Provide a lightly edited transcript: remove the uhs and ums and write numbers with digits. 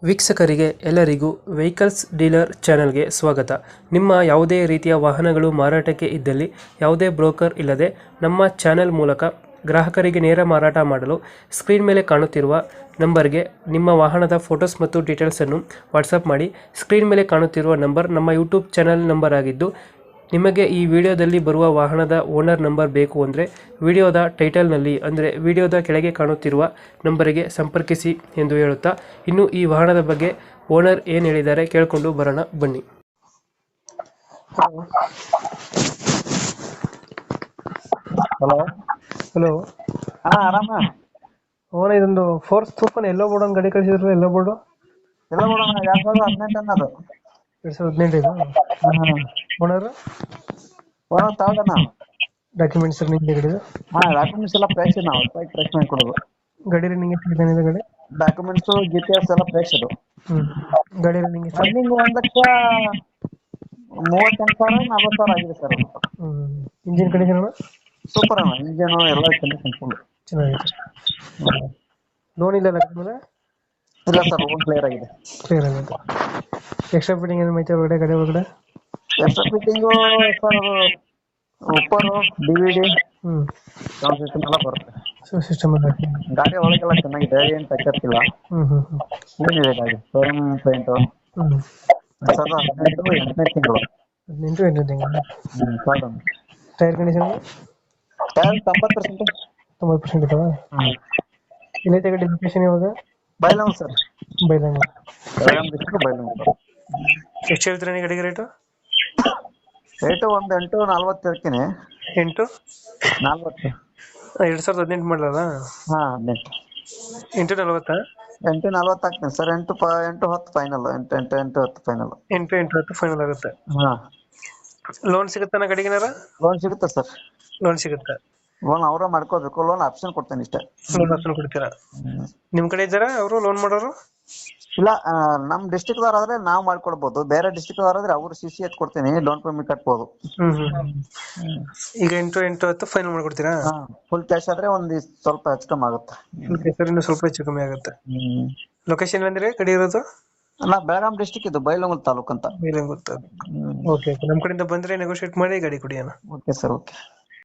ವೀಕ್ಷಕರಿಗೆ ಎಲ್ಲರಿಗೂ vehicles dealer ಚಾನೆಲ್ಗೆ ಸ್ವಾಗತ. ನಿಮ್ಮ ಯಾವುದೇ ರೀತಿಯ ವಾಹನಗಳು ಮಾರಾಟಕ್ಕೆ ಇದ್ದಲ್ಲಿ ಯಾವುದೇ ಬ್ರೋಕರ್ ಇಲ್ಲದೆ ನಮ್ಮ ಚಾನೆಲ್ ಮೂಲಕ ಗ್ರಾಹಕರಿಗೆ ನೇರ ಮಾರಾಟ ಮಾಡಲು ಸ್ಕ್ರೀನ್ ಮೇಲೆ ಕಾಣುತ್ತಿರುವ ನಂಬರ್ಗೆ ನಿಮ್ಮ ವಾಹನದ ಫೋಟೋಸ್ ಮತ್ತು ಡೀಟೇಲ್ಸನ್ನು ವಾಟ್ಸಪ್ ಮಾಡಿ. ಸ್ಕ್ರೀನ್ ಮೇಲೆ ಕಾಣುತ್ತಿರುವ ನಂಬರ್ ನಮ್ಮ ಯೂಟ್ಯೂಬ್ ಚಾನೆಲ್ ನಂಬರ್ ಆಗಿದ್ದು, ನಿಮಗೆ ಈ ವಿಡಿಯೋದಲ್ಲಿ ಬರುವ ವಾಹನದ ಓನರ್ ನಂಬರ್ ಬೇಕು ಅಂದರೆ ವಿಡಿಯೋದ ಟೈಟಲ್ನಲ್ಲಿ ಅಂದರೆ ವಿಡಿಯೋದ ಕೆಳಗೆ ಕಾಣುತ್ತಿರುವ ನಂಬರಿಗೆ ಸಂಪರ್ಕಿಸಿ ಎಂದು ಹೇಳುತ್ತಾ, ಇನ್ನು ಈ ವಾಹನದ ಬಗ್ಗೆ ಓನರ್ ಏನು ಹೇಳಿದ್ದಾರೆ ಕೇಳಿಕೊಂಡು ಬರೋಣ ಬನ್ನಿ. ಹಲೋ ಹಲೋ, ಹಾ ಆರಾಮ. ಓನ ಇದೊಂದು ಫೋರ್ಸ್ ತೂಫಾನ್ ಎಲ್ಲೋ ಬೋರ್ಡ್ ಒಂದು ಗಾಡಿ ಕಳಿಸಿದ್ರು. ಎಲ್ಲೋ ಬೋರ್ಡು ಎಲ್ಲ ಬಿಡೋಣ 2018 ಅನ್ನೋದು. 2018 ಇದು. ಓನರ್ ತಗೊಳ್ಳೋಣ. ಡಾಕ್ಯುಮೆಂಟ್ಸ್ ನಿಮಗೆ ಗಾಡಿ ಡಾಕ್ಯುಮೆಂಟ್ಸ್ ಎಲ್ಲ ಫ್ರೆಶ್ ನಾವು ಫ್ರೆಶ್ ಮಾಡಿ ಕೊಡೋದು. ಗಾಡಿ ರನ್ನಿಂಗ್ ಎಷ್ಟಿದೆ ಗಾಡಿ? ಡಾಕ್ಯುಮೆಂಟ್ಸ್ GPS ಎಲ್ಲ ಫ್ರೆಶ್ ಅದು. ಗಾಡಿ ರನ್ನಿಂಗ್ ರನ್ನಿಂಗ್ 1,38,000 40,000 ಆಗಿದೆ ಸರ್. ಇಂಜಿನ್ ಕಂಡೀಷನ್ ಸೂಪರ್ ಅಣ್ಣ, ಇಂಜನ್ ಎಲ್ಲ ಕಂಡೀಷನ್ ಫುಲ್ ಚೆನ್ನಾಗಿದೆ. ಲೋನ್ ಇಲ್ಲ ಮೇಲೆ? ಇಲ್ಲ ಸರ್, ಲೋನ್ ಕ್ಲಿಯರ್ ಆಗಿದೆ. ಕ್ಲಿಯರ್ ಆಗಿದೆ. ಎಕ್ಸ್ಟ್ರಾ ಫಿಟ್ಟಿಂಗ್ ಏನು ಮೈತೆ ಒಳಗಡೆ ಗಾಡಿ ಒಳಗಡೆ? ಎಕ್ಸ್ಟ್ರಾ ಫಿಟ್ಟಿಂಗು ಸರ್ ಉಪ್ಪರು DVD ಸೌಂಡ್ ಸಿಸ್ಟಮ್ ಎಲ್ಲ ಬರುತ್ತೆ. ಸಿಸ್ಟಮ್ ಗಾಡಿ ಒಳಗೆಲ್ಲ ಚೆನ್ನಾಗಿದೆ, ಏನು ಟಚ್ ಇಲ್ಲ. ಏನಿದೆ ಗಾಡಿ ಶೋರೂಮ್ ಪೇಂಟ್ ಸರ್. 18 ತಿಂಗಳು. 18 ತಿಂಗಳು. Tyre condition? ಟೈರ್ 90%. 90% ಇದಾವ. ಎಲ್ಲೈತೆ ಗಾಡಿ ಲೊಕೇಶನ್ ಇವಾಗ? ಬೈಲಹೊಂಗಲ ಸರ್. ಬೈಲಹೊಂಗಲ. ಬೆಳಗಾಂ ಡಿಸ್ಟ್ರಿಕ್ಟ್ ಬೈಲಹೊಂಗಲ. ಎಷ್ಟು ಹೇಳ್ತೀರಾ ನೀವು ಗಾಡಿಗೆ ರೇಟು? ರೇಟು ಒಂದು 8,40 ಹೇಳ್ತೀನಿ. 8,40? 2018 ಮಾಡಲಲ್ಲ? ಹಾಂ 18. 8,40? 8,40 ಹಾಕ್ತೀನಿ ಸರ್. 8,10 ಫೈನಲ್. 8,10 ಫೈನಲ್. 8,10 ಫೈನಲ್ ಆಗುತ್ತೆ. ಹಾಂ. ಲೋನ್ ಸಿಗುತ್ತಾನ ಗಾಡಿಗೆನಾರ? ಲೋನ್ ಸಿಗುತ್ತೆ ಸರ್. ಲೋನ್ ಸಿಗುತ್ತೆ. ಲೋನ್ ಅವರೇ ಮಾಡ್ಕೋಬೇಕು. ಲೋನ್ ಆಪ್ಷನ್ ಕೊಡ್ತೇನೆ ಇಷ್ಟೇ. ಲೋನ್ ಆಪ್ಷನ್ ಕೊಡ್ತೀರಾ? ನಿಮ್ಮ ಕಡೆ ಇದ್ದಾರಾ ಅವರು ಲೋನ್ ಮಾಡೋರು? ಇಲ್ಲ, ನಮ್ಮ ಡಿಸ್ಟ್ರಿಕ್ಟ್ದವ್ರು ಆದ್ರೆ ನಾವು ಮಾಡ್ಕೊಡ್ಬೋದು. ಬೇರೆ ಡಿಸ್ಟ್ರಿಕ್ಟ್ದವ್ರು ಆದ್ರೆ ಅವ್ರು CC ಎತ್ ಕೊಡ್ತೀನಿ, ಡೌನ್ ಪೇಮೆಂಟ್ ಕಟ್ಬೋದು. ಈಗ 8,10 ಫೈನಲ್ ಮಾಡ್ಕೊಡ್ತೀರಾ? ಫುಲ್ ಕ್ಯಾಶ್ ಆದ್ರೆ ಒಂದು ಸ್ವಲ್ಪ ಹೆಚ್ಚು ಕಮ್ಮಿ ಆಗುತ್ತೆ. ಇನ್ನು ಸ್ವಲ್ಪ ಹೆಚ್ಚು ಕಮ್ಮಿ ಆಗುತ್ತೆ. ಲೊಕೇಶನ್ ಅಂದ್ರೆ ಗಾಡಿ ಇರೋದು? ನಾ ಬೆಳಗಾಂ ಡಿಸ್ಟ್ರಿಕ್ಟ್, ಇದು ಬೈಲಹೊಂಗಲ ತಾಲೂಕು ಅಂತ. ಓಕೆ, ನಮ್ಮ ಕಡೆಯಿಂದ ಬಂದ್ರೆ ನೆಗೋಶಿಯೇಟ್ ಮಾಡಿ ಗಾಡಿ ಕೊಡಿ ಅಣ್ಣ. Okay sir, okay.